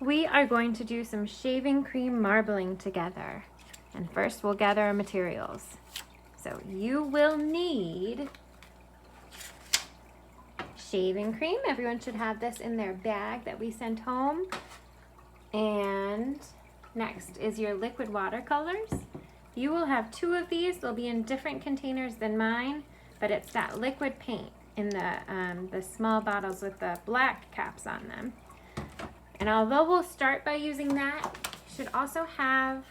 we are going to do some shaving cream marbling together. And first we'll gather our materials. So you will need shaving cream. Everyone should have this in their bag that we sent home. And next is your liquid watercolors. You will have 2 of these. They'll be in different containers than mine, but it's that liquid paint in the small bottles with the black caps on them. And although we'll start by using that, you should also have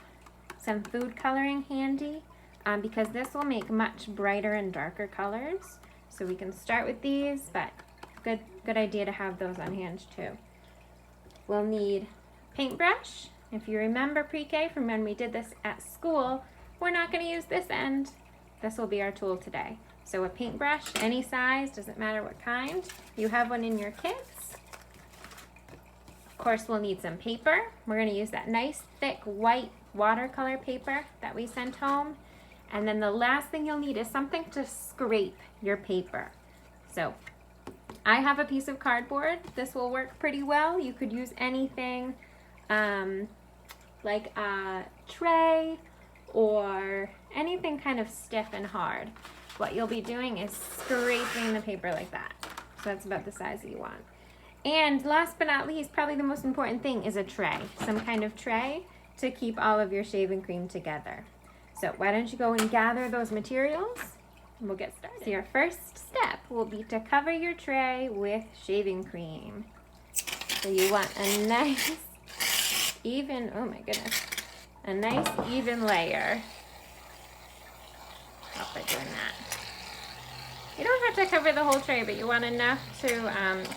some food coloring handy because this will make much brighter and darker colors. So we can start with these, but good idea to have those on hand too. We'll need paintbrush. If you remember pre-K from when we did this at school, we're not going to use this end. This will be our tool today. So a paintbrush, any size, doesn't matter what kind. You have one in your kits. Of course, we'll need some paper. We're going to use that nice thick white watercolor paper that we sent home. And then the last thing you'll need is something to scrape your paper. So I have a piece of cardboard. This will work pretty well. You could use anything like a tray or anything kind of stiff and hard. What you'll be doing is scraping the paper like that. So that's about the size that you want. And last but not least, probably the most important thing is a tray, some kind of tray to keep all of your shaving cream together. So why don't you go and gather those materials and we'll get started. So your first step will be to cover your tray with shaving cream. So you want a nice even, oh my goodness, a nice even layer. Help by doing that. You don't have to cover the whole tray, but you want enough to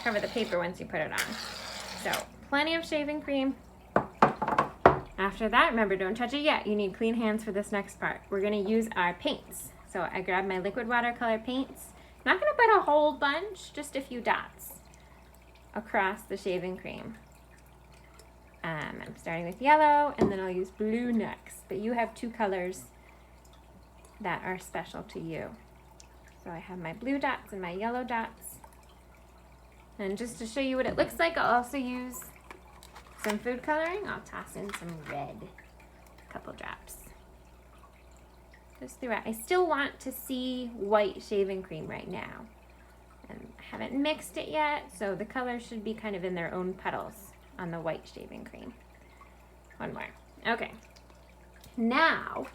cover the paper once you put it on. So plenty of shaving cream. After that, remember, don't touch it yet. You need clean hands for this next part. We're going to use our paints. So I grabbed my liquid watercolor paints. I'm not going to put a whole bunch, just a few dots across the shaving cream. I'm starting with yellow, and then I'll use blue next. But you have 2 colors that are special to you. So I have my blue dots and my yellow dots. And just to show you what it looks like, I'll also use some food coloring. I'll toss in some red, a couple drops. Just throughout. I still want to see white shaving cream right now. And I haven't mixed it yet, so the colors should be kind of in their own petals on the white shaving cream. One more. Okay. Now,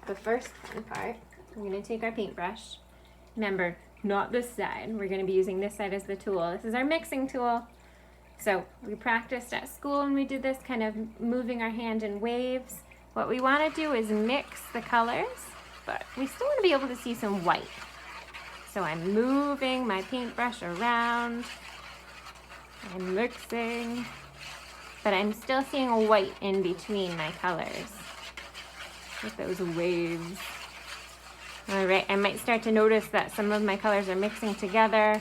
the first fun part, we're going to take our paintbrush. Remember, not this side. We're going to be using this side as the tool. This is our mixing tool. So we practiced at school when we did this, kind of moving our hand in waves. What we want to do is mix the colors, but we still want to be able to see some white. So I'm moving my paintbrush around. I'm mixing, but I'm still seeing a white in between my colors with those waves. All right, I might start to notice that some of my colors are mixing together,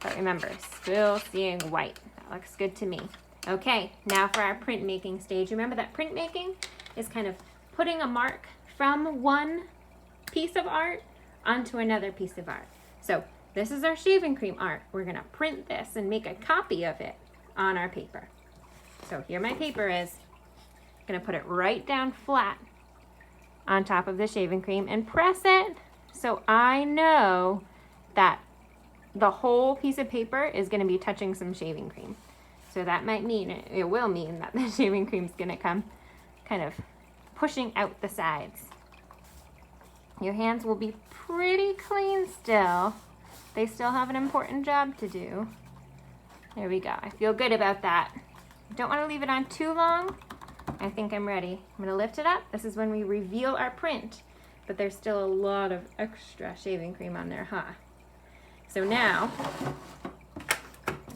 but remember, still seeing white. That looks good to me. Okay, now for our printmaking stage. Remember that printmaking is kind of putting a mark from one piece of art onto another piece of art. So this is our shaving cream art. We're gonna print this and make a copy of it on our paper. So here my paper is. I'm gonna put it right down flat on top of the shaving cream and press it so I know that the whole piece of paper is gonna be touching some shaving cream. So that might mean, it will mean that the shaving cream is gonna come kind of pushing out the sides. Your hands will be pretty clean still. They still have an important job to do. There we go. I feel good about that. Don't want to leave it on too long. I think I'm ready. I'm going to lift it up. This is when we reveal our print, but there's still a lot of extra shaving cream on there, huh? So now,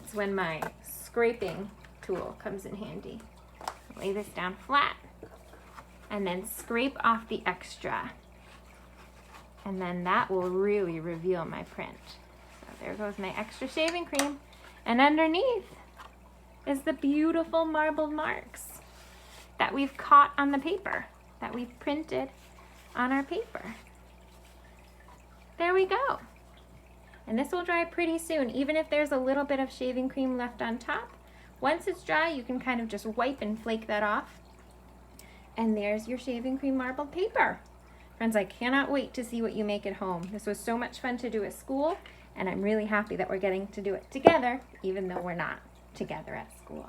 it's when my scraping tool comes in handy. Lay this down flat and then scrape off the extra. And then that will really reveal my print. So there goes my extra shaving cream. And underneath is the beautiful marbled marks that we've caught on the paper, that we've printed on our paper. There we go. And this will dry pretty soon. Even if there's a little bit of shaving cream left on top, Once it's dry, you can kind of just wipe and flake that off. And there's your shaving cream marbled paper. Friends, I cannot wait to see what you make at home. This was so much fun to do at school, and I'm really happy that we're getting to do it together, even though we're not together at school.